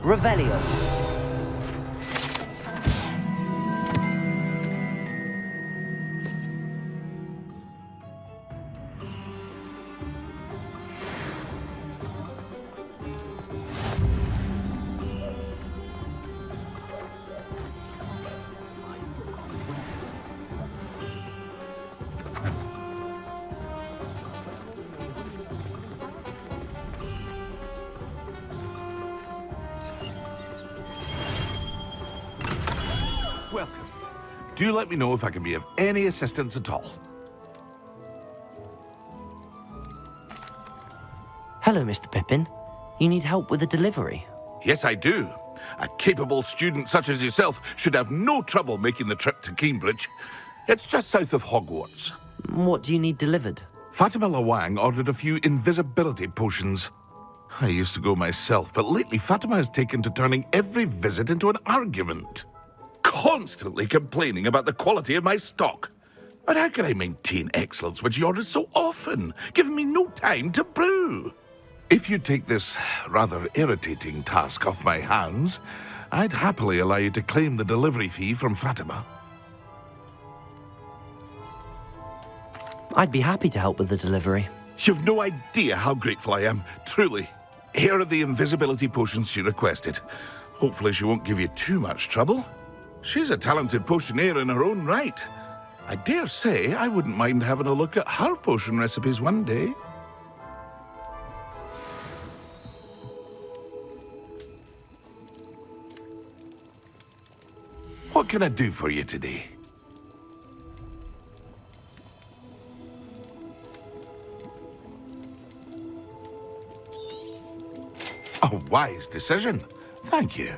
Revelio. Welcome. Do let me know if I can be of any assistance at all. Hello, Mr. Pippin. You need help with a delivery? Yes, I do. A capable student such as yourself should have no trouble making the trip to Cambridge. It's just south of Hogwarts. What do you need delivered? Fatima Lawang ordered a few invisibility potions. I used to go myself, but lately Fatima has taken to turning every visit into an argument. Constantly complaining about the quality of my stock. But how can I maintain excellence when she orders so often, giving me no time to brew? If you take this rather irritating task off my hands, I'd happily allow you to claim the delivery fee from Fatima. I'd be happy to help with the delivery. You've no idea how grateful I am, truly. Here are the invisibility potions she requested. Hopefully she won't give you too much trouble. She's a talented potioneer in her own right. I dare say I wouldn't mind having a look at her potion recipes one day. What can I do for you today? A wise decision. Thank you.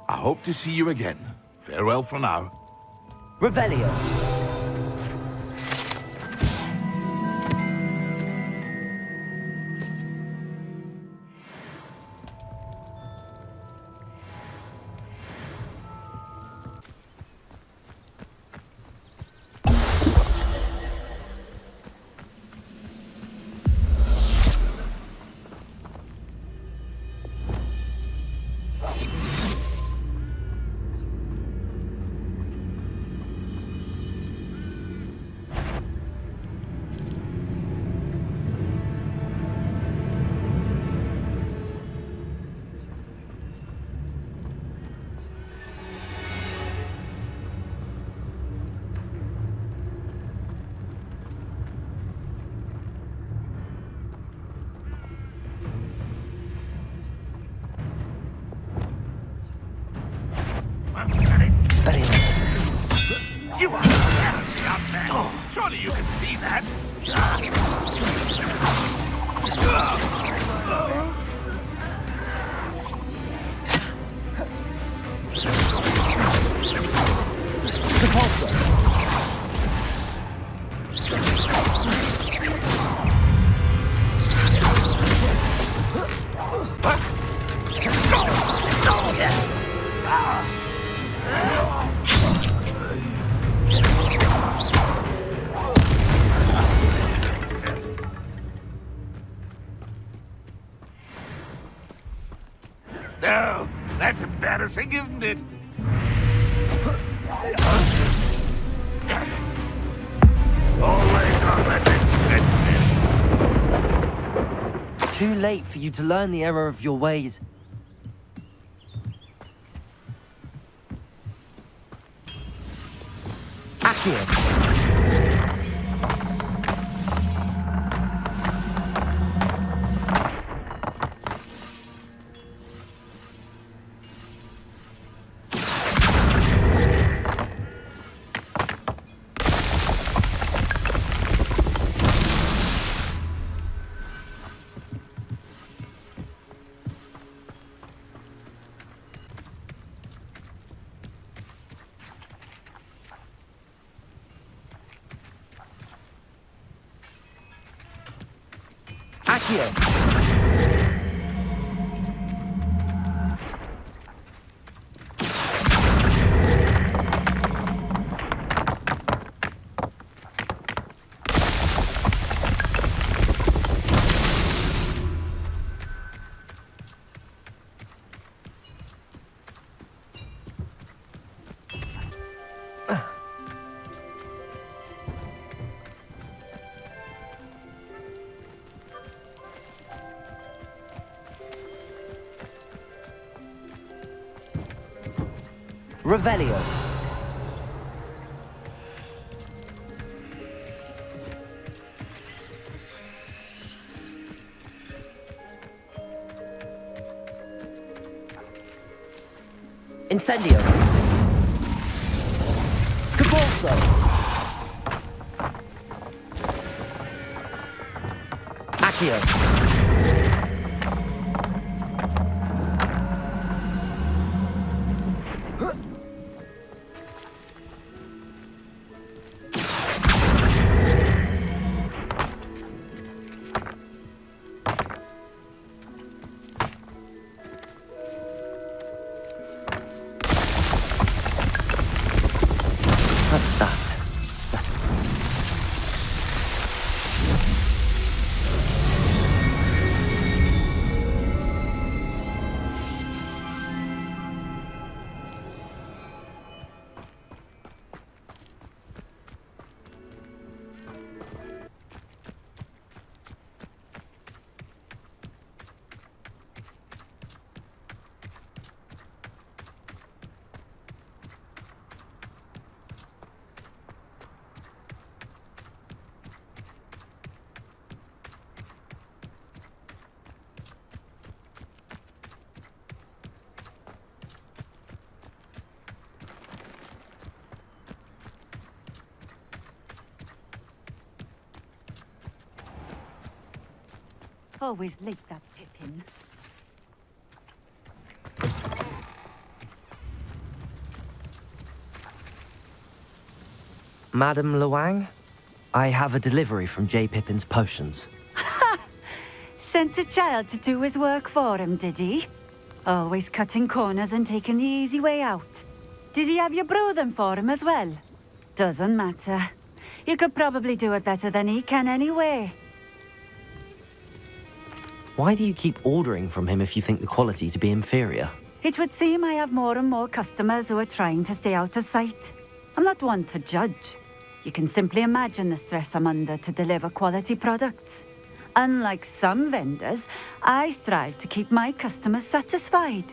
I hope to see you again. Farewell for now. Revelio. Experience. You are up there. Oh, surely you can see that. No, that's embarrassing, isn't it? Always on the defensive. Too late for you to learn the error of your ways. Accio. Revelio. Incendio. Cabalso. Accio. What's that? Always late, that Pippin. Madam Luang, I have a delivery from J. Pippin's potions. Sent a child to do his work for him, did he? Always cutting corners and taking the easy way out. Did he have you brew them for him as well? Doesn't matter. You could probably do it better than he can anyway. Why do you keep ordering from him if you think the quality to be inferior? It would seem I have more and more customers who are trying to stay out of sight. I'm not one to judge. You can simply imagine the stress I'm under to deliver quality products. Unlike some vendors, I strive to keep my customers satisfied.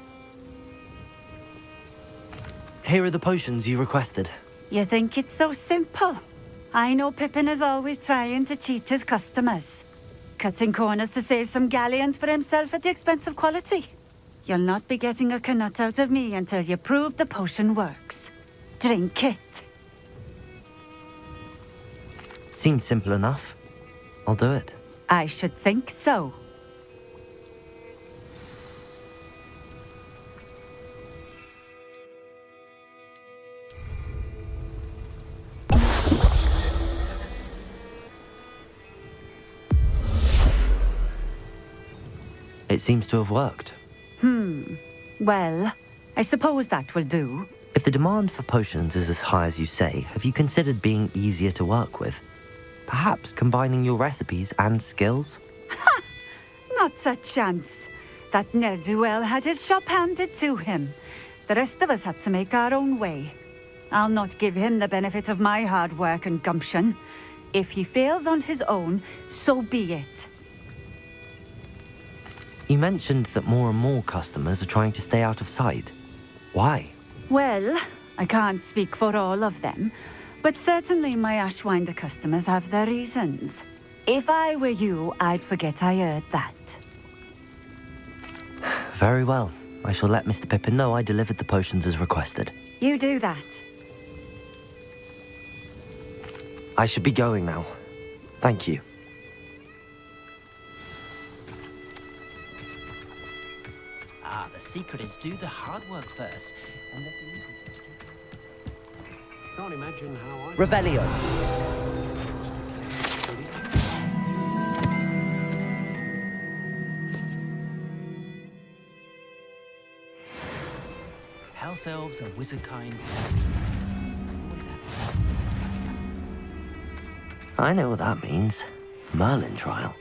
Here are the potions you requested. You think it's so simple? I know Pippin is always trying to cheat his customers. Cutting corners to save some galleons for himself at the expense of quality. You'll not be getting a canut out of me until you prove the potion works. Drink it. Seems simple enough. I'll do it. I should think so. It seems to have worked. Well, I suppose that will do. If the demand for potions is as high as you say, have you considered being easier to work with? Perhaps combining your recipes and skills? Not a chance. That ne'er-do-well had his shop handed to him. The rest of us had to make our own way. I'll not give him the benefit of my hard work and gumption. If he fails on his own, so be it. You mentioned that more and more customers are trying to stay out of sight. Why? Well, I can't speak for all of them, but certainly my Ashwinder customers have their reasons. If I were you, I'd forget I heard that. Very well. I shall let Mr. Pippin know I delivered the potions as requested. You do that. I should be going now. Thank you. Ah, the secret is do the hard work first. And let the Can't imagine how I... Revelio. House elves and wizard kinds. Always have. I know what that means. Merlin trial.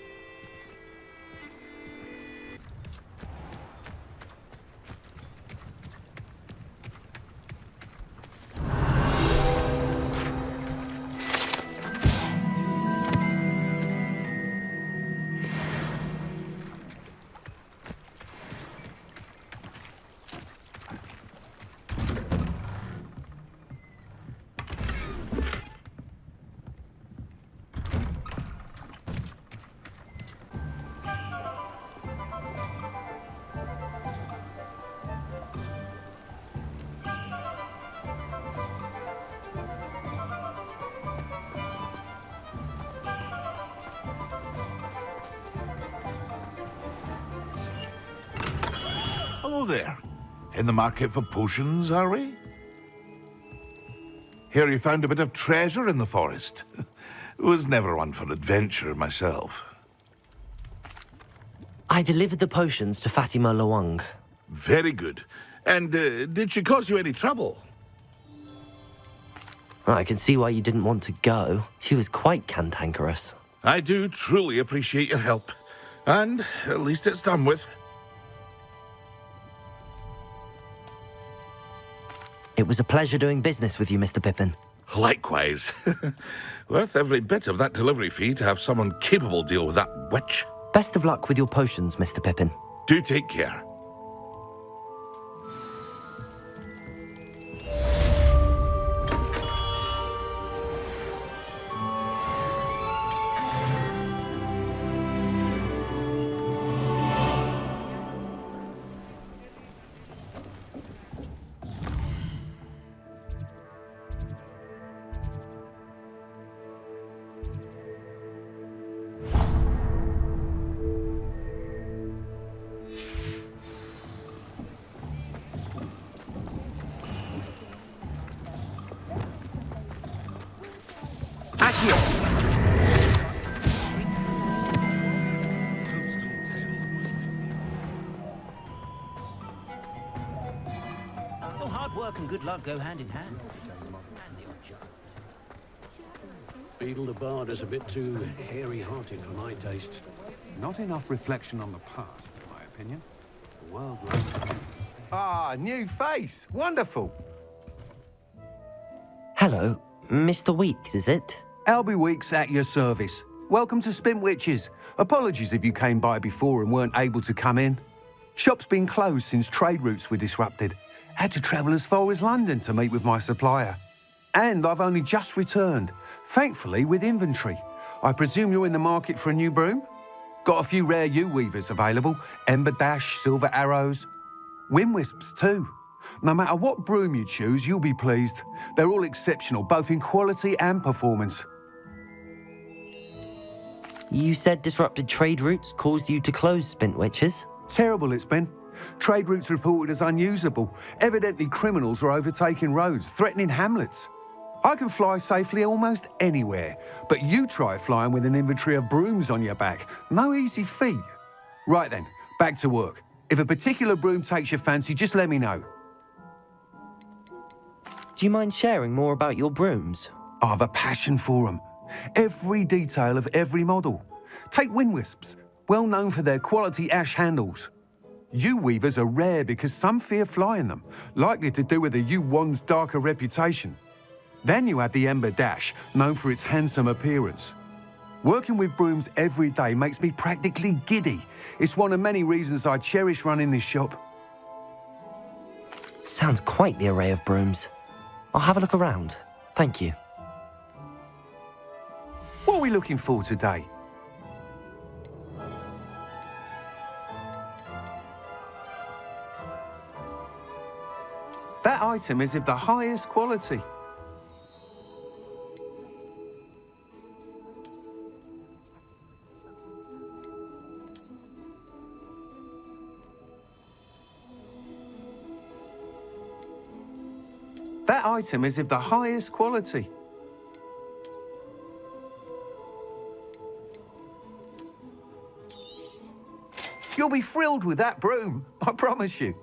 Hello there. In the market for potions, are we? Hear you found a bit of treasure in the forest. Was never one for adventure myself. I delivered the potions to Fatima Lawang. Very good. And did she cause you any trouble? I can see why you didn't want to go. She was quite cantankerous. I do truly appreciate your help. And at least it's done with. It was a pleasure doing business with you, Mr. Pippin. Likewise. Worth every bit of that delivery fee to have someone capable deal with that witch. Best of luck with your potions, Mr. Pippin. Do take care. Well, hard work and good luck go hand in hand. Beadle the Bard is a bit too hairy-hearted for my taste. Not enough reflection on the past, in my opinion. The world runs. Ah, new face! Wonderful! Hello, Mr. Weeks, is it? Albie Weeks at your service. Welcome to Spintwitches. Apologies if you came by before and weren't able to come in. Shop's been closed since trade routes were disrupted. Had to travel as far as London to meet with my supplier. And I've only just returned, thankfully with inventory. I presume you're in the market for a new broom? Got a few rare yew-weavers available, Ember Dash, Silver Arrows. Wind Wisps too. No matter what broom you choose, you'll be pleased. They're all exceptional, both in quality and performance. You said disrupted trade routes caused you to close Spintwitches? Terrible it's been. Trade routes reported as unusable. Evidently criminals are overtaking roads, threatening hamlets. I can fly safely almost anywhere, but you try flying with an inventory of brooms on your back. No easy feat. Right then, back to work. If a particular broom takes your fancy, just let me know. Do you mind sharing more about your brooms? I've a passion for them. Every detail of every model. Take Wind Wisps, well known for their quality ash handles. Yew-weavers are rare because some fear flying them, likely to do with the yew wand's darker reputation. Then you have the Ember Dash, known for its handsome appearance. Working with brooms every day makes me practically giddy. It's one of many reasons I cherish running this shop. Sounds quite the array of brooms. I'll have a look around. Thank you. What are we looking for today? That item is of the highest quality. That item is of the highest quality. You'll be thrilled with that broom, I promise you.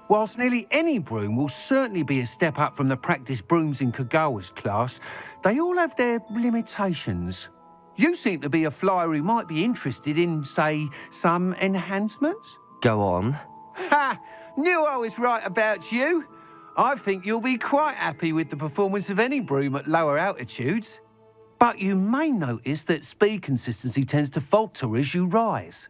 Whilst nearly any broom will certainly be a step up from the practice brooms in Kagawa's class, they all have their limitations. You seem to be a flyer who might be interested in, say, some enhancements? Go on. Ha! Knew I was right about you. I think you'll be quite happy with the performance of any broom at lower altitudes. But you may notice that speed consistency tends to falter as you rise.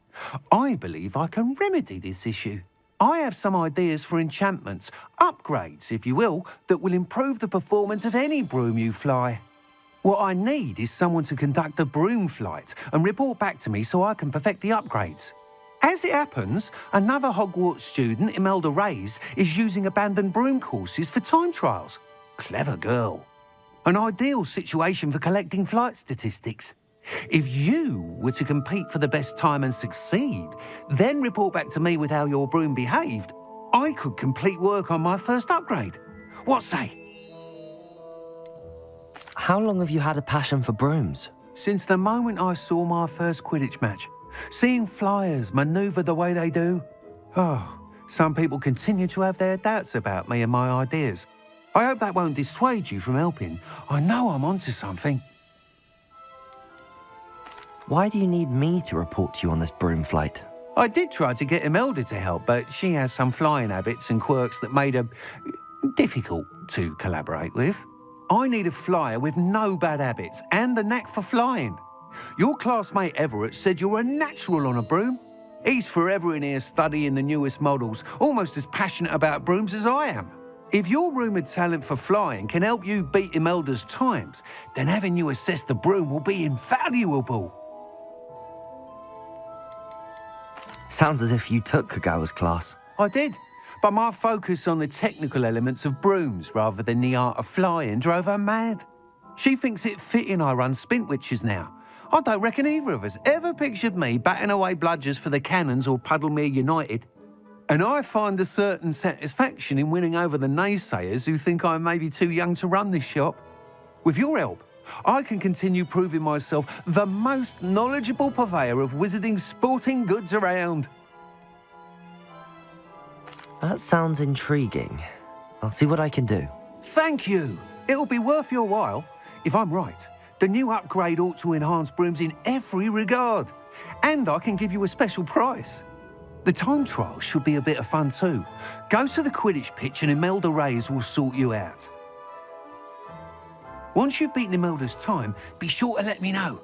I believe I can remedy this issue. I have some ideas for enchantments, upgrades, if you will, that will improve the performance of any broom you fly. What I need is someone to conduct a broom flight and report back to me so I can perfect the upgrades. As it happens, another Hogwarts student, Imelda Reyes, is using abandoned broom courses for time trials. Clever girl. An ideal situation for collecting flight statistics. If you were to compete for the best time and succeed, then report back to me with how your broom behaved, I could complete work on my first upgrade. What say? How long have you had a passion for brooms? Since the moment I saw my first Quidditch match, seeing flyers manoeuvre the way they do. Oh, some people continue to have their doubts about me and my ideas. I hope that won't dissuade you from helping. I know I'm onto something. Why do you need me to report to you on this broom flight? I did try to get Imelda to help, but she has some flying habits and quirks that made her difficult to collaborate with. I need a flyer with no bad habits and the knack for flying. Your classmate Everett said you're a natural on a broom. He's forever in here studying the newest models, almost as passionate about brooms as I am. If your rumoured talent for flying can help you beat Imelda's times, then having you assess the broom will be invaluable. Sounds as if you took Kagawa's class. I did, but my focus on the technical elements of brooms rather than the art of flying drove her mad. She thinks it fitting I run Spintwitches now. I don't reckon either of us ever pictured me batting away bludgers for the Cannons or Puddlemere United. And I find a certain satisfaction in winning over the naysayers who think I'm maybe too young to run this shop. With your help, I can continue proving myself the most knowledgeable purveyor of wizarding sporting goods around. That sounds intriguing. I'll see what I can do. Thank you. It'll be worth your while. If I'm right, the new upgrade ought to enhance brooms in every regard. And I can give you a special price. The time trial should be a bit of fun too. Go to the Quidditch pitch and Imelda Reyes will sort you out. Once you've beaten Imelda's time, be sure to let me know.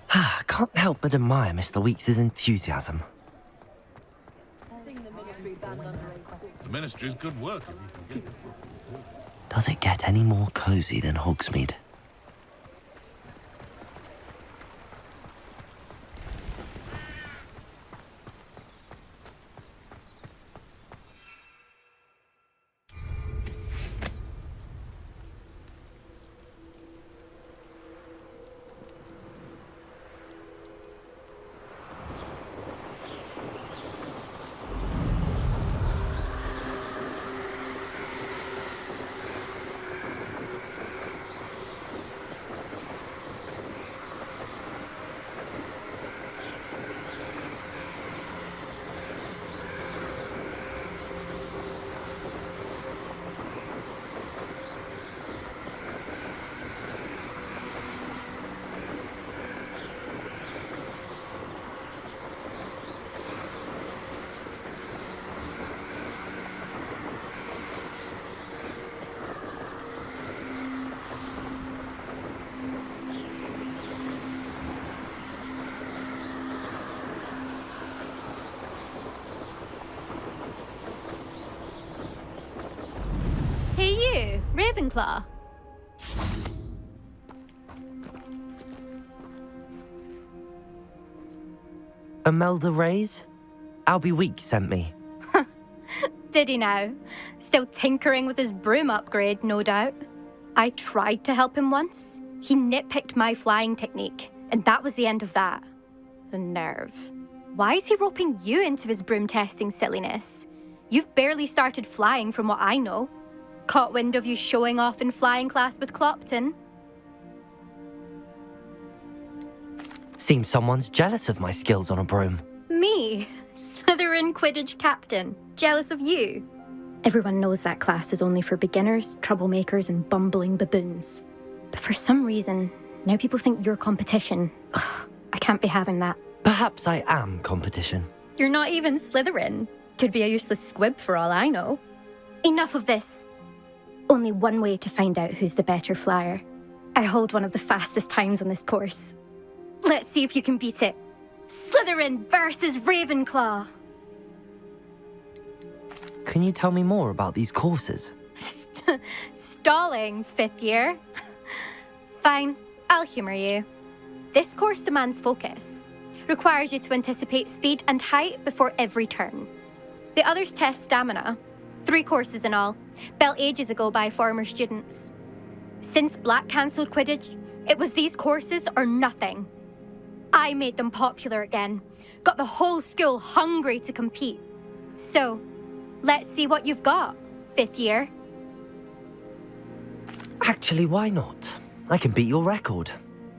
I can't help but admire Mr. Weeks' enthusiasm. The Ministry's good work. Does it get any more cosy than Hogsmeade? Hey you, Ravenclaw. Imelda Reyes? Albie Weeks sent me. Did he now? Still tinkering with his broom upgrade, no doubt. I tried to help him once. He nitpicked my flying technique, and that was the end of that. The nerve. Why is he roping you into his broom testing silliness? You've barely started flying from what I know. Caught wind of you showing off in flying class with Clopton. Seems someone's jealous of my skills on a broom. Me, Slytherin Quidditch captain, jealous of you. Everyone knows that class is only for beginners, troublemakers, and bumbling baboons. But for some reason, now people think you're competition. Ugh, I can't be having that. Perhaps I am competition. You're not even Slytherin. Could be a useless squib for all I know. Enough of this. Only one way to find out who's the better flyer. I hold one of the fastest times on this course. Let's see if you can beat it. Slytherin versus Ravenclaw. Can you tell me more about these courses? Stalling, 5th year. Fine, I'll humour you. This course demands focus. Requires you to anticipate speed and height before every turn. The others test stamina. 3 courses in all, built ages ago by former students. Since Black cancelled Quidditch, it was these courses or nothing. I made them popular again, got the whole school hungry to compete. So, let's see what you've got, 5th year. Actually, why not? I can beat your record.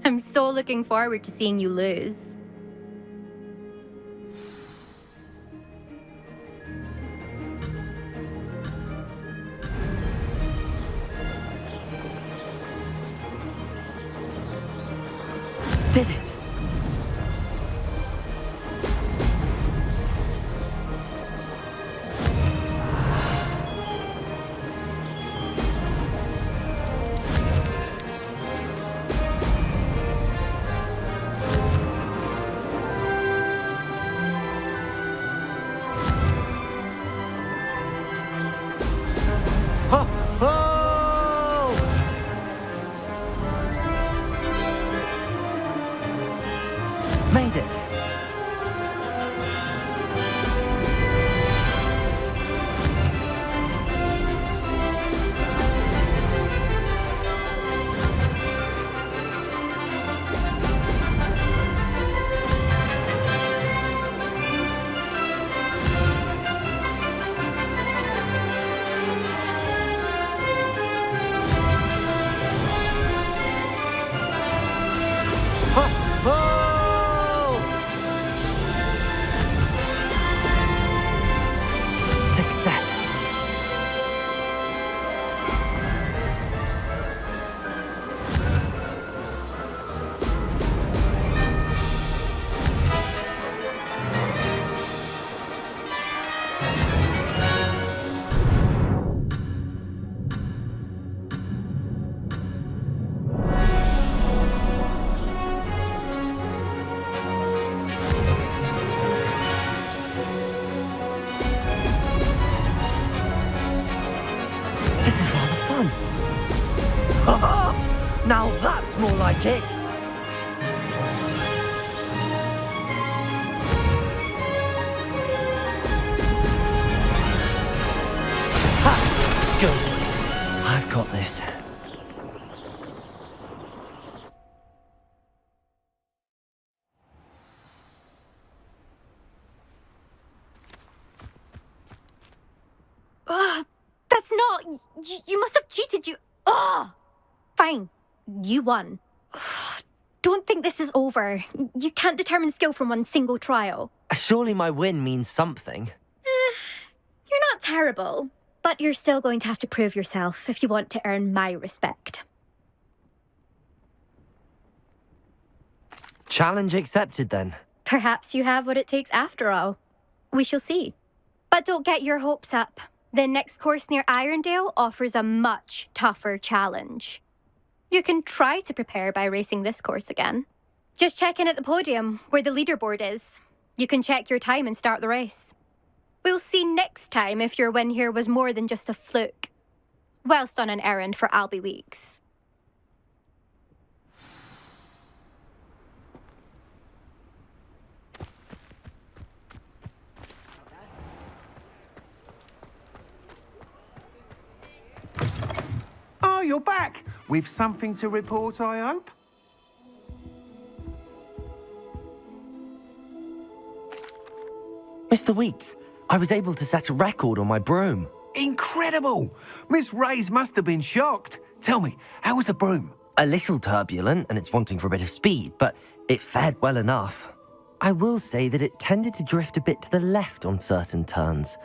I'm so looking forward to seeing you lose. Did it! Ho! Ho! Made it! Ho! Ho! Success! This is rather fun. Now that's more like it. Ha! Good. I've got this. That's not... You must have cheated, you... Ugh! Fine. You won. Don't think this is over. You can't determine skill from one single trial. Surely my win means something. You're not terrible, but you're still going to have to prove yourself if you want to earn my respect. Challenge accepted then. Perhaps you have what it takes after all. We shall see. But don't get your hopes up. The next course near Irondale offers a much tougher challenge. You can try to prepare by racing this course again. Just check in at the podium, where the leaderboard is. You can check your time and start the race. We'll see next time if your win here was more than just a fluke. Whilst on an errand for Albie Weeks. Oh, you're back. With something to report, I hope? Mr. Weeks, I was able to set a record on my broom. Incredible! Miss Ray's must have been shocked. Tell me, how was the broom? A little turbulent and it's wanting for a bit of speed, but it fared well enough. I will say that it tended to drift a bit to the left on certain turns.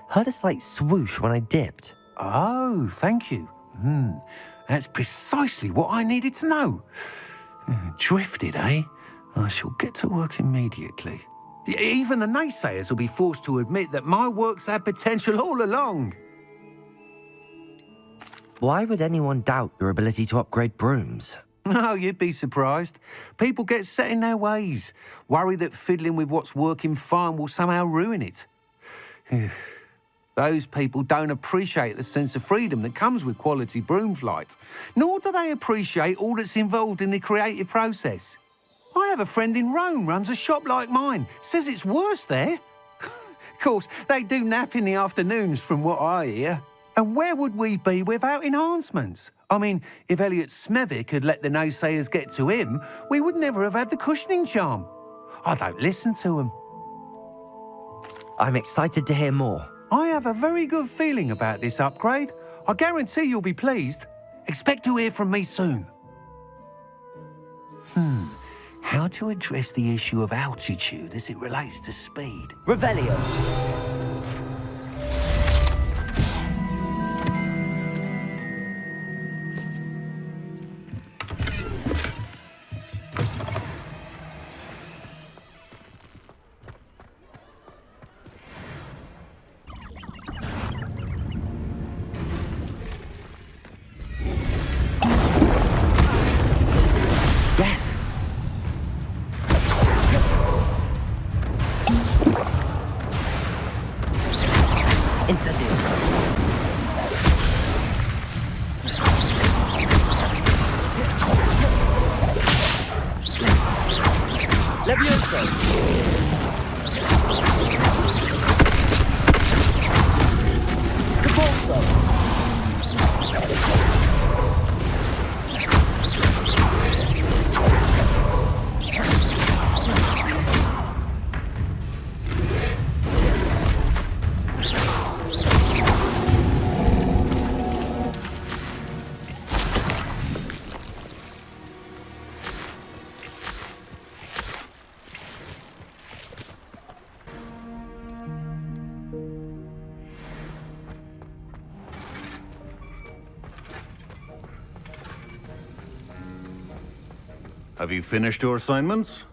Heard a slight swoosh when I dipped. Oh, thank you. That's precisely what I needed to know. Drifted, eh? I shall get to work immediately. Even the naysayers will be forced to admit that my work's had potential all along. Why would anyone doubt your ability to upgrade brooms? Oh, you'd be surprised. People get set in their ways, worry that fiddling with what's working fine will somehow ruin it. Those people don't appreciate the sense of freedom that comes with quality broom flight, nor do they appreciate all that's involved in the creative process. I have a friend in Rome runs a shop like mine, says it's worse there. course, they do nap in the afternoons from what I hear. And where would we be without enhancements? I mean, if Elliot Smethwick had let the naysayers get to him, we would never have had the cushioning charm. I don't listen to him. I'm excited to hear more. I have a very good feeling about this upgrade. I guarantee you'll be pleased. Expect to hear from me soon. How to address the issue of altitude as it relates to speed? Revelio. Yes. Incendio. Levioso. Capulso. Have you finished your assignments?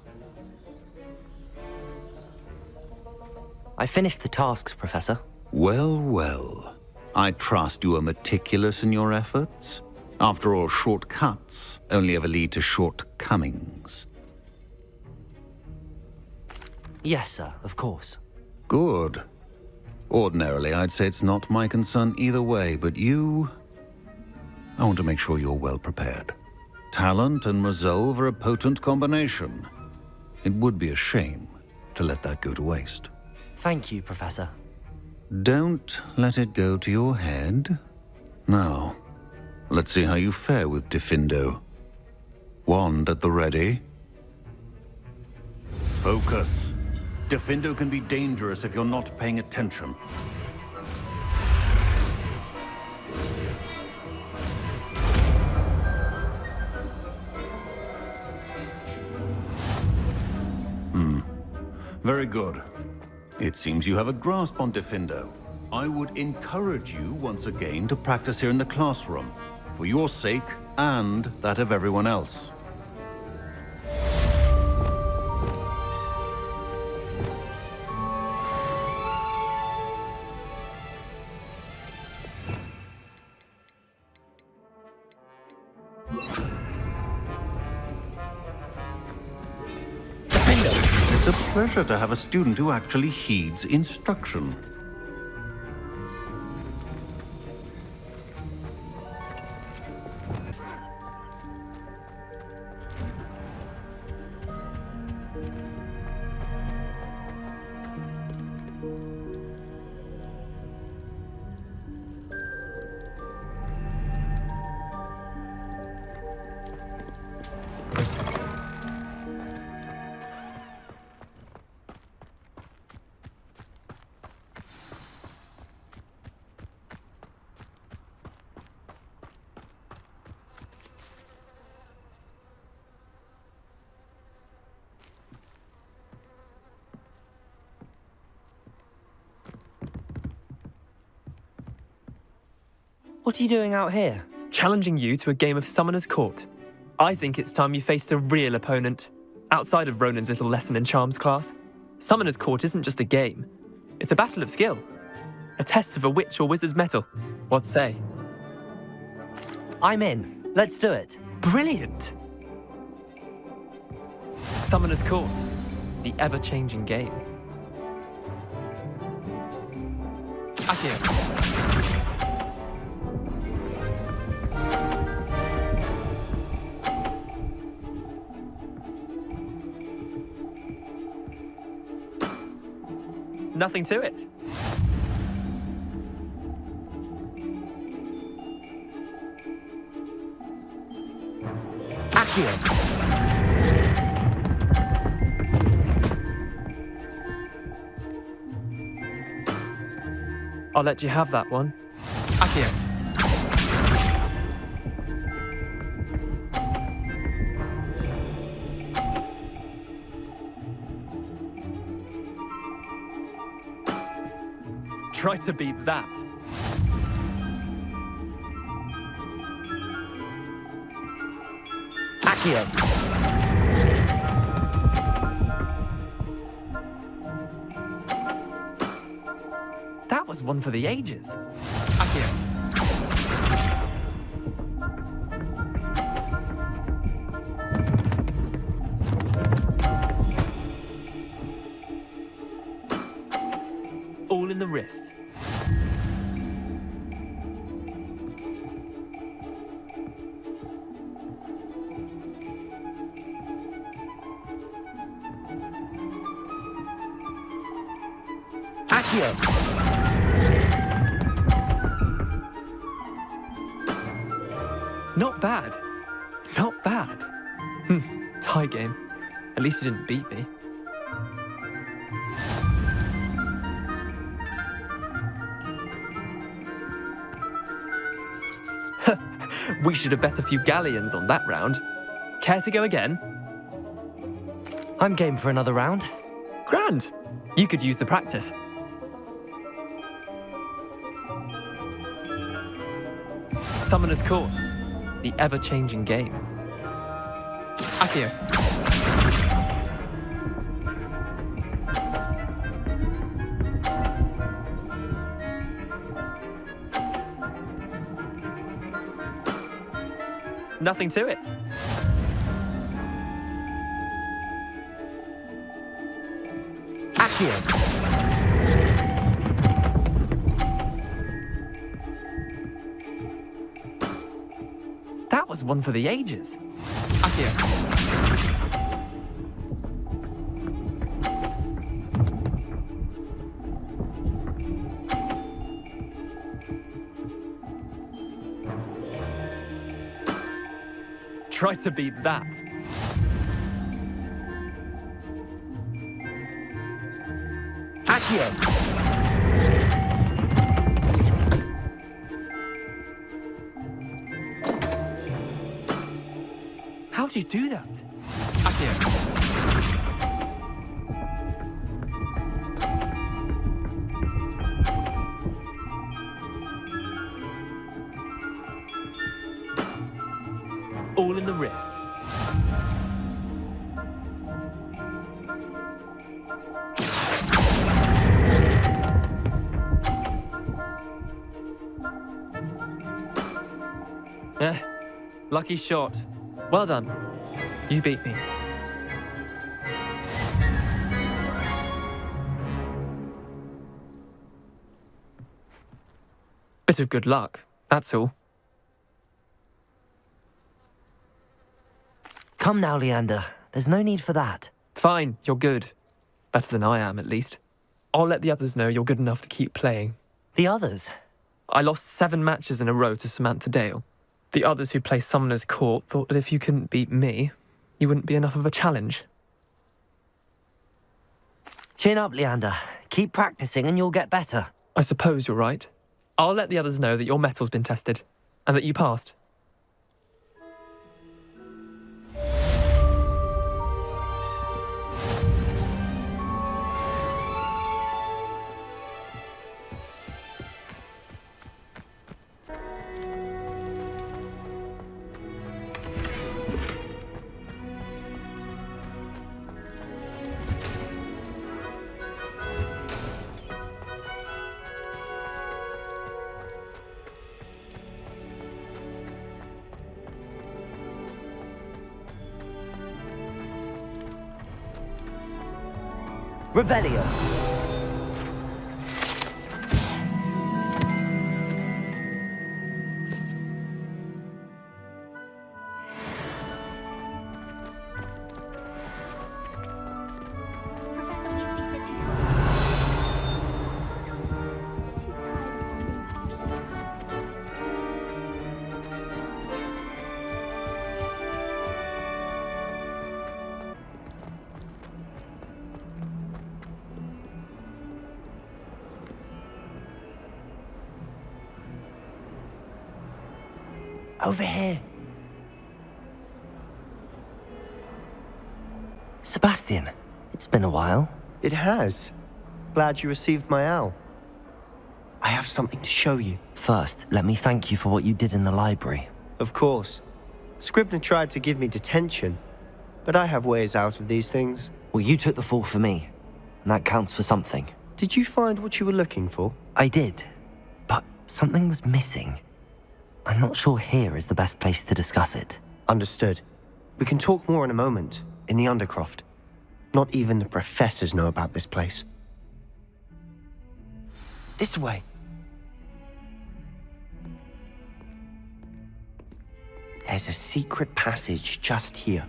I finished the tasks, Professor. Well, well. I trust you are meticulous in your efforts. After all, shortcuts only ever lead to shortcomings. Yes, sir, of course. Good. Ordinarily, I'd say it's not my concern either way, but you... I want to make sure you're well prepared. Talent and resolve are a potent combination. It would be a shame to let that go to waste. Thank you, Professor. Don't let it go to your head. Now, let's see how you fare with Diffindo. Wand at the ready. Focus. Diffindo can be dangerous if you're not paying attention. Very good. It seems you have a grasp on Diffindo. I would encourage you once again to practice here in the classroom, for your sake and that of everyone else. It's a pleasure to have a student who actually heeds instruction. What are you doing out here? Challenging you to a game of Summoner's Court. I think it's time you faced a real opponent, outside of Ronan's little lesson in charms class. Summoner's Court isn't just a game. It's a battle of skill. A test of a witch or wizard's mettle. What say? I'm in. Let's do it. Brilliant! Summoner's Court. The ever-changing game. Accio. Nothing to it. Accio. I'll let you have that one. Accio. Try to beat that. Accio. That was one for the ages. Accio. All in the wrist. Accio. Not bad. Not bad. Tie game. At least you didn't beat me. We should have bet a few galleons on that round. Care to go again? I'm game for another round. Grand. You could use the practice. Summoner's Court. The ever-changing game. Accio. Nothing to it. Accio. That was one for the ages. Accio. Try to beat that. Accio. How'd you do that? Accio. All in the wrist. Lucky shot. Well done. You beat me. Bit of good luck, that's all. Come now, Leander. There's no need for that. Fine, you're good. Better than I am, at least. I'll let the others know you're good enough to keep playing. The others? I lost 7 matches in a row to Samantha Dale. The others who play Summoner's Court thought that if you couldn't beat me, you wouldn't be enough of a challenge. Chin up, Leander. Keep practicing and you'll get better. I suppose you're right. I'll let the others know that your metal's been tested, and that you passed. Revelio. Over here. Sebastian, it's been a while. It has. Glad you received my owl. I have something to show you. First, let me thank you for what you did in the library. Of course. Scribner tried to give me detention, but I have ways out of these things. Well, you took the fall for me, and that counts for something. Did you find what you were looking for? I did, but something was missing. I'm not sure here is the best place to discuss it. Understood. We can talk more in a moment, in the Undercroft. Not even the professors know about this place. This way. There's a secret passage just here.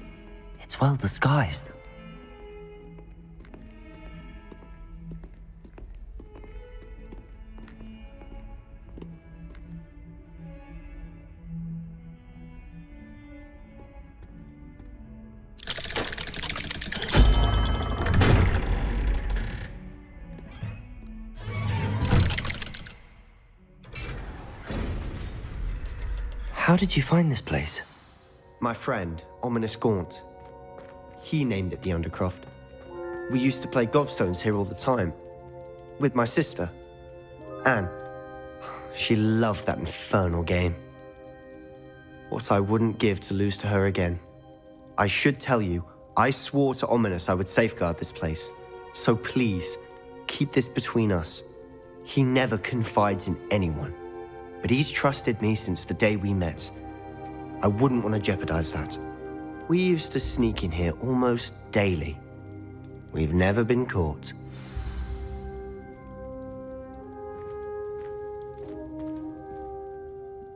It's well disguised. How did you find this place? My friend, Ominous Gaunt. He named it the Undercroft. We used to play gobstones here all the time. With my sister, Anne. She loved that infernal game. What I wouldn't give to lose to her again. I should tell you, I swore to Ominous I would safeguard this place. So please, keep this between us. He never confides in anyone. But he's trusted me since the day we met. I wouldn't want to jeopardize that. We used to sneak in here almost daily. We've never been caught.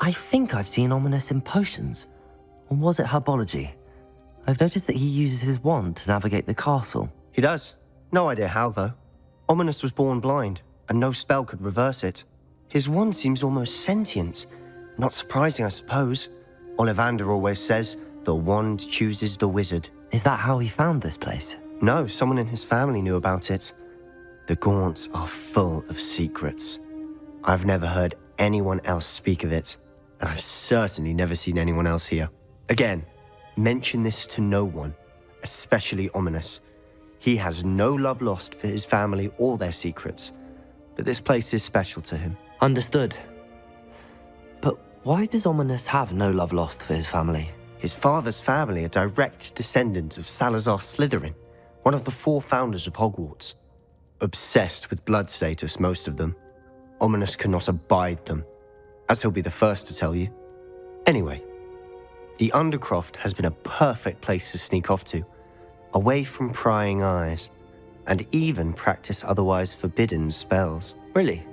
I think I've seen Ominous in potions. Or was it herbology? I've noticed that he uses his wand to navigate the castle. He does. No idea how, though. Ominous was born blind, and no spell could reverse it. His wand seems almost sentient. Not surprising, I suppose. Ollivander always says, the wand chooses the wizard. Is that how he found this place? No, someone in his family knew about it. The Gaunts are full of secrets. I've never heard anyone else speak of it, and I've certainly never seen anyone else here. Again, mention this to no one, especially Ominous. He has no love lost for his family or their secrets, but this place is special to him. Understood. But why does Ominous have no love lost for his family? His father's family are direct descendants of Salazar Slytherin, one of the 4 founders of Hogwarts. Obsessed with blood status, most of them. Ominous cannot abide them, as he'll be the first to tell you. Anyway, the Undercroft has been a perfect place to sneak off to, away from prying eyes, and even practice otherwise forbidden spells. Really?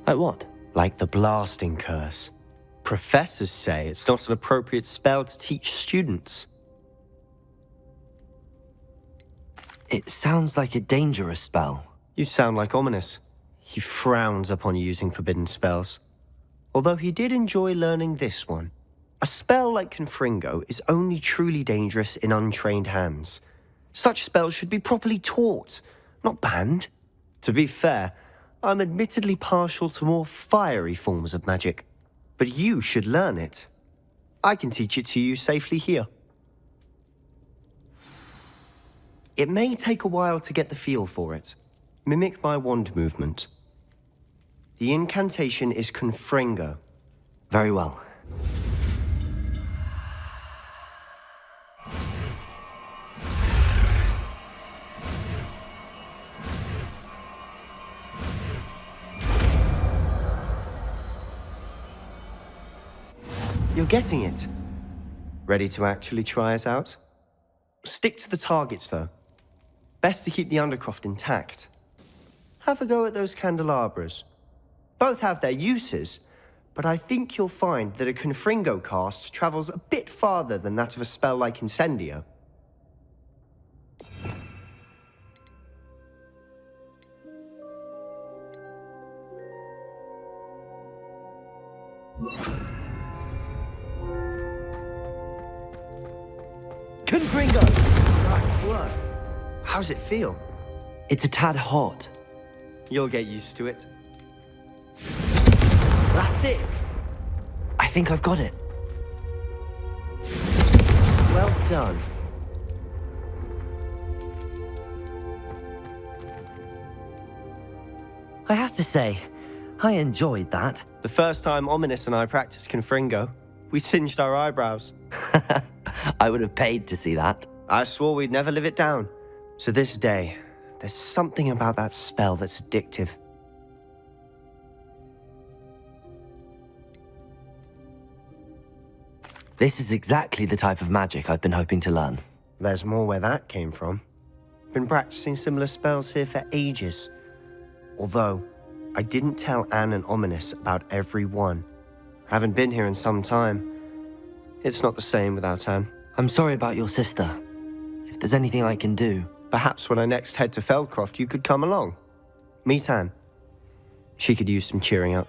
Like what? Like the blasting curse. Professors say it's not an appropriate spell to teach students. It sounds like a dangerous spell. You sound like Ominous. He frowns upon using forbidden spells. Although he did enjoy learning this one. A spell like Confringo is only truly dangerous in untrained hands. Such spells should be properly taught, not banned. To be fair, I'm admittedly partial to more fiery forms of magic. But you should learn it. I can teach it to you safely here. It may take a while to get the feel for it. Mimic my wand movement. The incantation is Confringo. Very well. You're getting it. Ready to actually try it out? Stick to the targets, though. Best to keep the Undercroft intact. Have a go at those candelabras. Both have their uses, but I think you'll find that a Confringo cast travels a bit farther than that of a spell like Incendio. Confringo! Nice work. How's it feel? It's a tad hot. You'll get used to it. That's it! I think I've got it. Well done. I have to say, I enjoyed that. The first time Ominous and I practiced Confringo, we singed our eyebrows. I would have paid to see that. I swore we'd never live it down. To this day, there's something about that spell that's addictive. This is exactly the type of magic I've been hoping to learn. There's more where that came from. Been practicing similar spells here for ages. Although, I didn't tell Anne and Ominous about every one. Haven't been here in some time. It's not the same without Anne. I'm sorry about your sister. If there's anything I can do... Perhaps when I next head to Feldcroft, you could come along. Meet Anne. She could use some cheering up.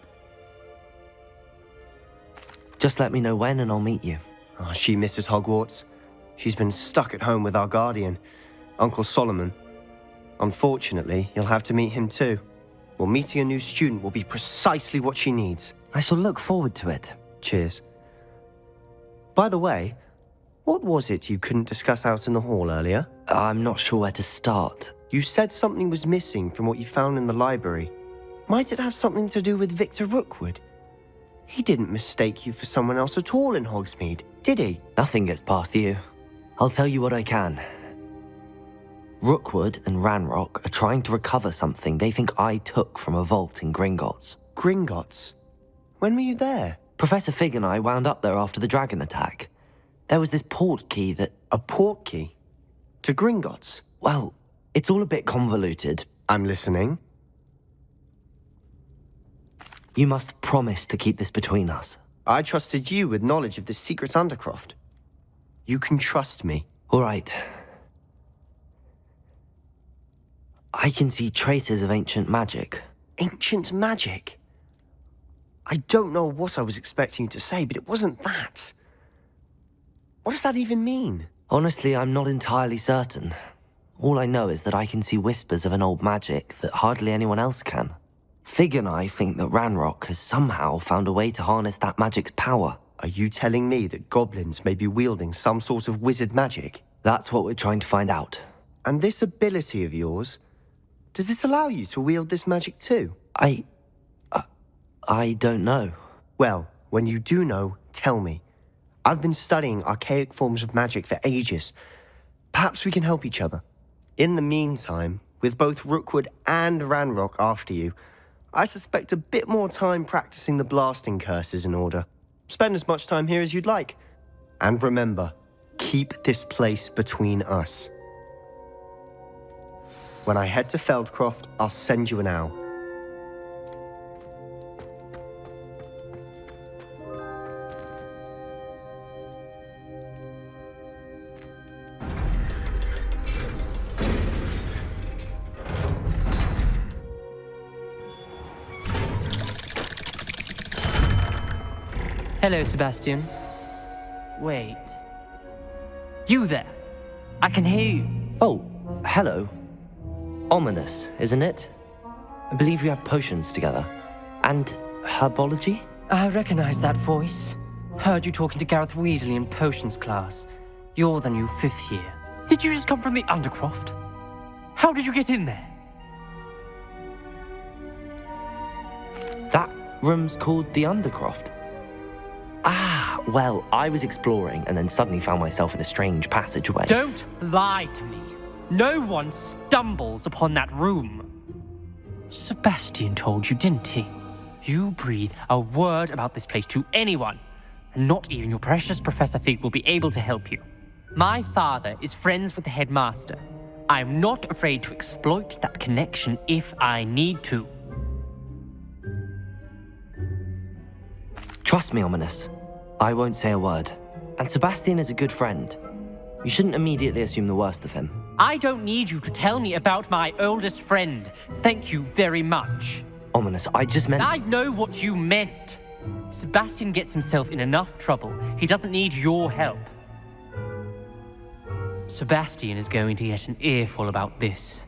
Just let me know when and I'll meet you. Oh, she misses Hogwarts. She's been stuck at home with our guardian, Uncle Solomon. Unfortunately, you'll have to meet him too. Well, meeting a new student will be precisely what she needs. I shall look forward to it. Cheers. By the way, what was it you couldn't discuss out in the hall earlier? I'm not sure where to start. You said something was missing from what you found in the library. Might it have something to do with Victor Rookwood? He didn't mistake you for someone else at all in Hogsmeade, did he? Nothing gets past you. I'll tell you what I can. Rookwood and Ranrock are trying to recover something they think I took from a vault in Gringotts. Gringotts? When were you there? Professor Fig and I wound up there after the dragon attack. There was this port key that... A port key? To Gringotts? Well, it's all a bit convoluted. I'm listening. You must promise to keep this between us. I trusted you with knowledge of the secret Undercroft. You can trust me. All right. I can see traces of ancient magic. Ancient magic? I don't know what I was expecting you to say, but it wasn't that. What does that even mean? Honestly, I'm not entirely certain. All I know is that I can see whispers of an old magic that hardly anyone else can. Fig and I think that Ranrock has somehow found a way to harness that magic's power. Are you telling me that goblins may be wielding some sort of wizard magic? That's what we're trying to find out. And this ability of yours, does it allow you to wield this magic too? I don't know. Well, when you do know, tell me. I've been studying archaic forms of magic for ages. Perhaps we can help each other. In the meantime, with both Rookwood and Ranrock after you, I suspect a bit more time practicing the blasting curse is in order. Spend as much time here as you'd like. And remember, keep this place between us. When I head to Feldcroft, I'll send you an owl. Hello, Sebastian. Wait. You there? I can hear you. Oh, hello. Ominous, isn't it? I believe we have potions together. And herbology? I recognize that voice. Heard you talking to Gareth Weasley in potions class. You're the new 5th year. Did you just come from the Undercroft? How did you get in there? That room's called the Undercroft. Ah, well, I was exploring and then suddenly found myself in a strange passageway. Don't lie to me. No one stumbles upon that room. Sebastian told you, didn't he? You breathe a word about this place to anyone, and not even your precious Professor Fig will be able to help you. My father is friends with the headmaster. I am not afraid to exploit that connection if I need to. Trust me, Ominous. I won't say a word. And Sebastian is a good friend. You shouldn't immediately assume the worst of him. I don't need you to tell me about my oldest friend. Thank you very much. Ominous, I just meant... I know what you meant. Sebastian gets himself in enough trouble. He doesn't need your help. Sebastian is going to get an earful about this.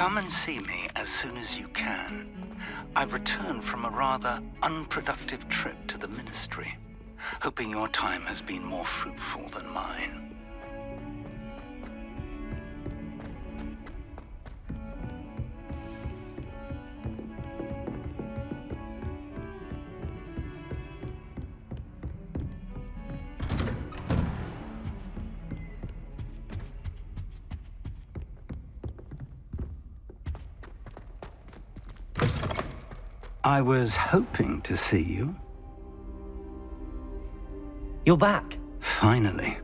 Come and see me as soon as you can. I've returned from a rather unproductive trip to the Ministry, hoping your time has been more fruitful than mine. I was hoping to see you. You're back. Finally.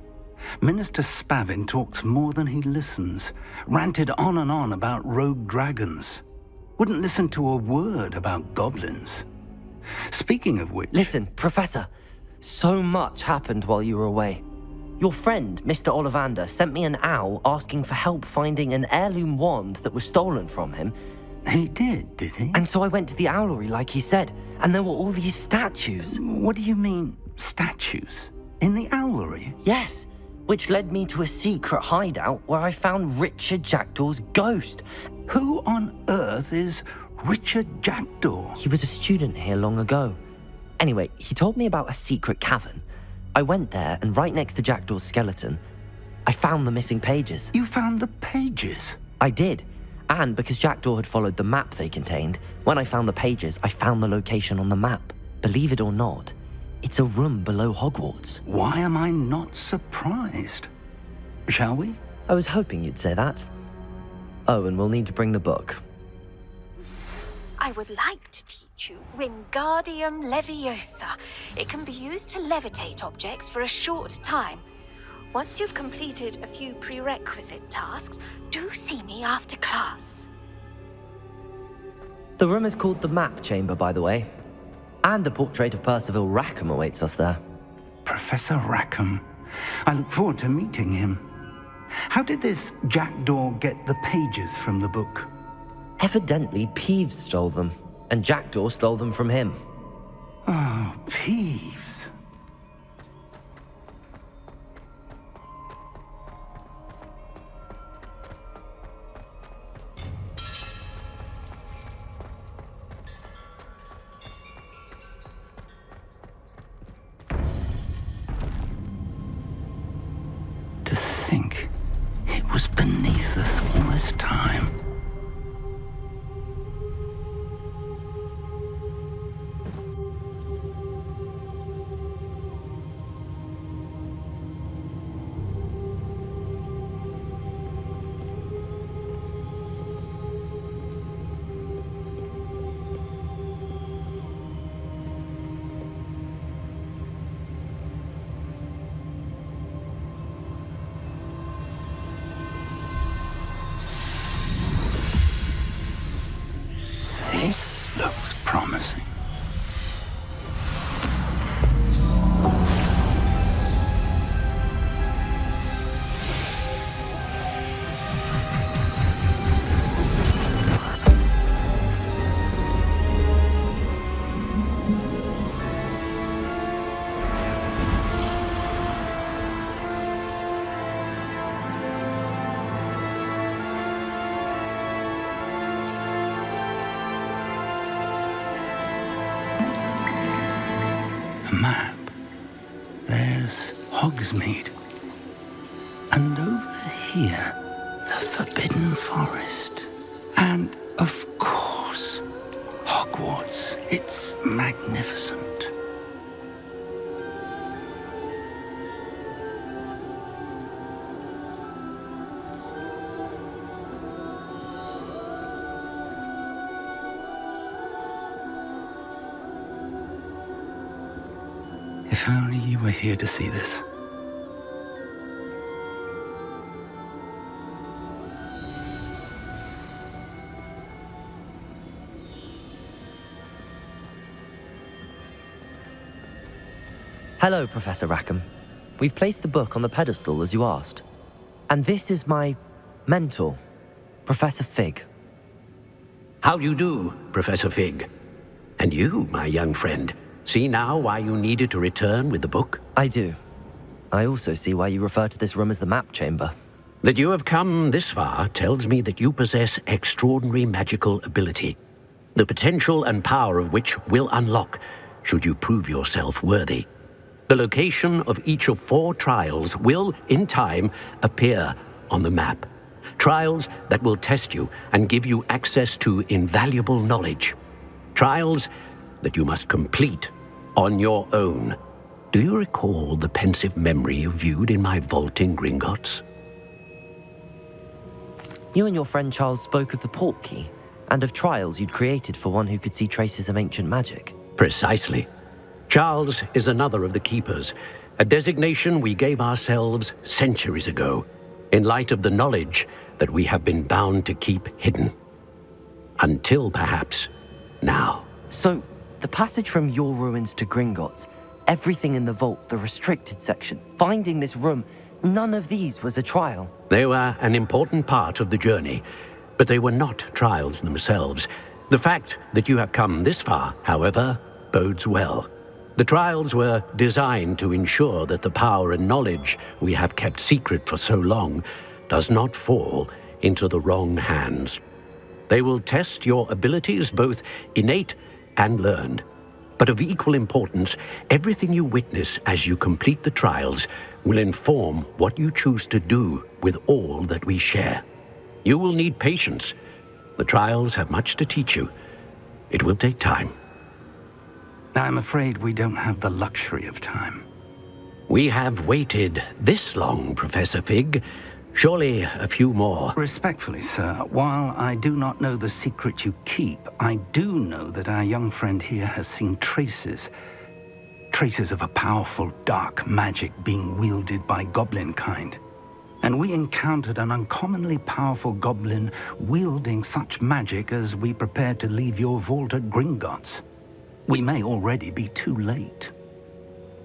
Minister Spavin talks more than he listens. Ranted on and on about rogue dragons. Wouldn't listen to a word about goblins. Speaking of which... Listen, Professor. So much happened while you were away. Your friend, Mr. Ollivander, sent me an owl asking for help finding an heirloom wand that was stolen from him. He did he? And so I went to the owlery like he said, and there were all these statues. What do you mean, statues? In the owlery? Yes, which led me to a secret hideout where I found Richard Jackdaw's ghost. Who on earth is Richard Jackdaw? He was a student here long ago. Anyway, he told me about a secret cavern. I went there, and right next to Jackdaw's skeleton, I found the missing pages. You found the pages? I did. And because Jackdaw had followed the map they contained, when I found the pages, I found the location on the map. Believe it or not, it's a room below Hogwarts. Why am I not surprised? Shall we? I was hoping you'd say that. Oh, and we'll need to bring the book. I would like to teach you Wingardium Leviosa. It can be used to levitate objects for a short time. Once you've completed a few prerequisite tasks, do see me after class. The room is called the Map Chamber, by the way. And a portrait of Percival Rackham awaits us there. Professor Rackham. I look forward to meeting him. How did this Jackdaw get the pages from the book? Evidently, Peeves stole them, and Jackdaw stole them from him. Oh, Peeves. To think it was beneath us all this time. This looks promising. Map. There's Hogsmeade. And over here, the Forbidden Forest. And, of course, Hogwarts. It's magnificent. If only you were here to see this. Hello, Professor Rackham. We've placed the book on the pedestal as you asked. And this is my mentor, Professor Fig. How do you do, Professor Fig? And you, my young friend, see now why you needed to return with the book? I do. I also see why you refer to this room as the Map Chamber. That you have come this far tells me that you possess extraordinary magical ability, the potential and power of which will unlock should you prove yourself worthy. The location of each of 4 trials will, in time, appear on the map. Trials that will test you and give you access to invaluable knowledge. Trials that you must complete on your own. Do you recall the pensive memory you viewed in my vault in Gringotts? You and your friend Charles spoke of the port key, and of trials you'd created for one who could see traces of ancient magic. Precisely. Charles is another of the Keepers, a designation we gave ourselves centuries ago, in light of the knowledge that we have been bound to keep hidden. Until, perhaps, now. So, the passage from your ruins to Gringotts, everything in the vault, the restricted section, finding this room, none of these was a trial. They were an important part of the journey, but they were not trials themselves. The fact that you have come this far, however, bodes well. The trials were designed to ensure that the power and knowledge we have kept secret for so long does not fall into the wrong hands. They will test your abilities, both innate and learned. But of equal importance, everything you witness as you complete the trials will inform what you choose to do with all that we share. You will need patience. The trials have much to teach you. It will take time. I'm afraid we don't have the luxury of time. We have waited this long, Professor Fig. Surely a few more. Respectfully, sir, while I do not know the secret you keep, I do know that our young friend here has seen traces of a powerful dark magic being wielded by goblin kind. And we encountered an uncommonly powerful goblin wielding such magic as we prepared to leave your vault at Gringotts. We may already be too late.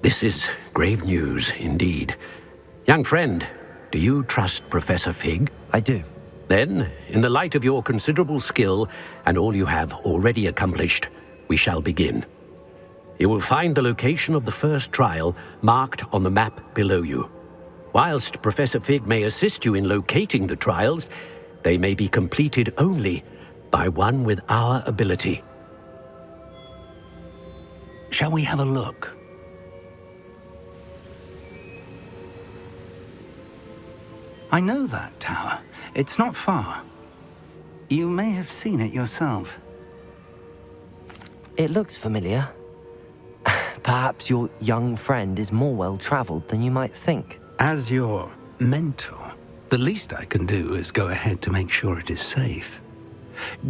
This is grave news indeed. Young friend, do you trust Professor Fig? I do. Then, in the light of your considerable skill and all you have already accomplished, we shall begin. You will find the location of the first trial marked on the map below you. Whilst Professor Fig may assist you in locating the trials, they may be completed only by one with our ability. Shall we have a look? I know that tower. It's not far. You may have seen it yourself. It looks familiar. Perhaps your young friend is more well-traveled than you might think. As your mentor, the least I can do is go ahead to make sure it is safe.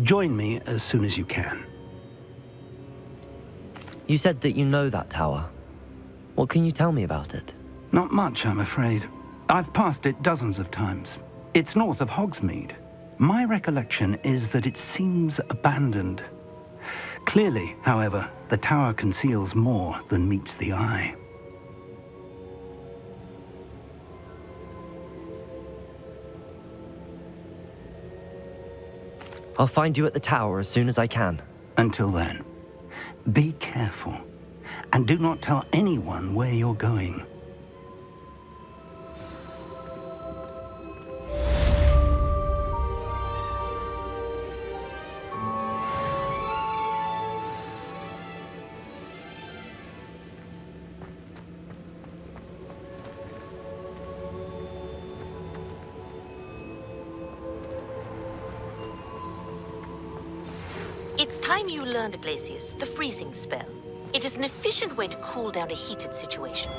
Join me as soon as you can. You said that you know that tower. What can you tell me about it? Not much, I'm afraid. I've passed it dozens of times. It's north of Hogsmeade. My recollection is that it seems abandoned. Clearly, however, the tower conceals more than meets the eye. I'll find you at the tower as soon as I can. Until then, be careful, and do not tell anyone where you're going. It's time you learned, Glacius, the freezing spell. It is an efficient way to cool down a heated situation.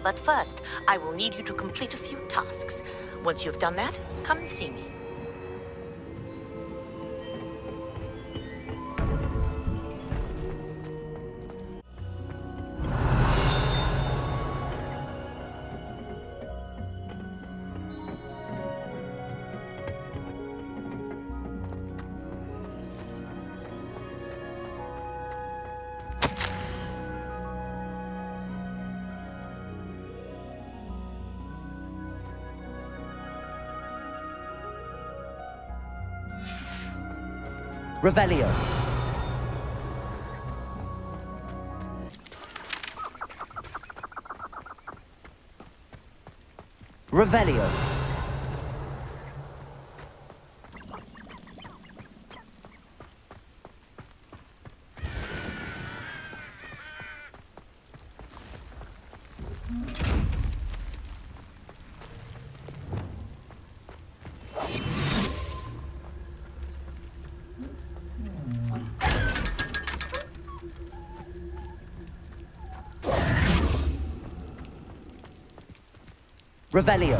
But first, I will need you to complete a few tasks. Once you've done that, come and see me. Revelio. Revelio. Revelio.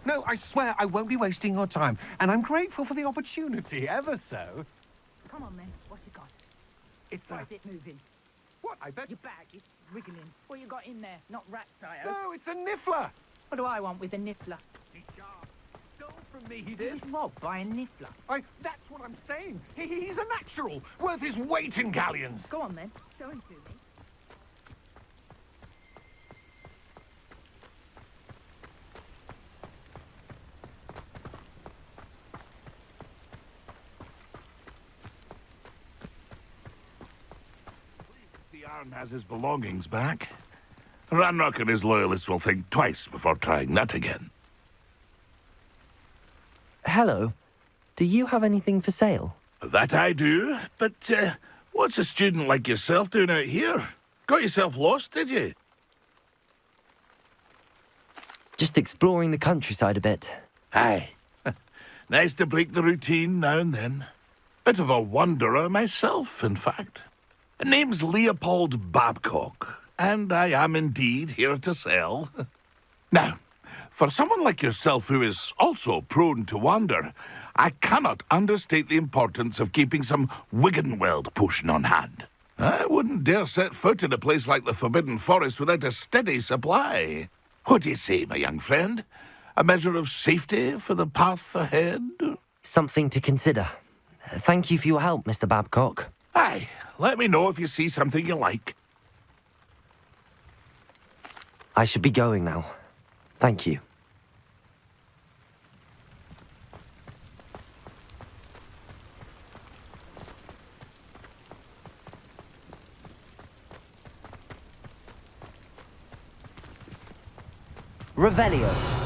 No, I swear I won't be wasting your time, and I'm grateful for the opportunity, ever so. Come on, then. What you got? It's Why is it moving? What? I bet... Your bag is wiggling. What you got in there? Not rats, I hope. No, it's a niffler. What do I want with a niffler? He's sharp. Stole from me, he He did. was robbed by a niffler. That's what I'm saying. He's a natural, worth his weight in galleons. Go on, then. Show him to me. The Arn has his belongings back. Ranrock and his loyalists will think twice before trying that again. Hello. Do you have anything for sale? That I do, but what's a student like yourself doing out here? Got yourself lost, did you? Just exploring the countryside a bit. Aye. Nice to break the routine now and then. Bit of a wanderer myself, in fact. Name's Leopold Babcock, and I am indeed here to sell. Now, for someone like yourself who is also prone to wander, I cannot understate the importance of keeping some Wiggenweld potion on hand. I wouldn't dare set foot in a place like the Forbidden Forest without a steady supply. What do you say, my young friend? A measure of safety for the path ahead? Something to consider. Thank you for your help, Mr. Babcock. Aye, let me know if you see something you like. I should be going now. Thank you. Revelio.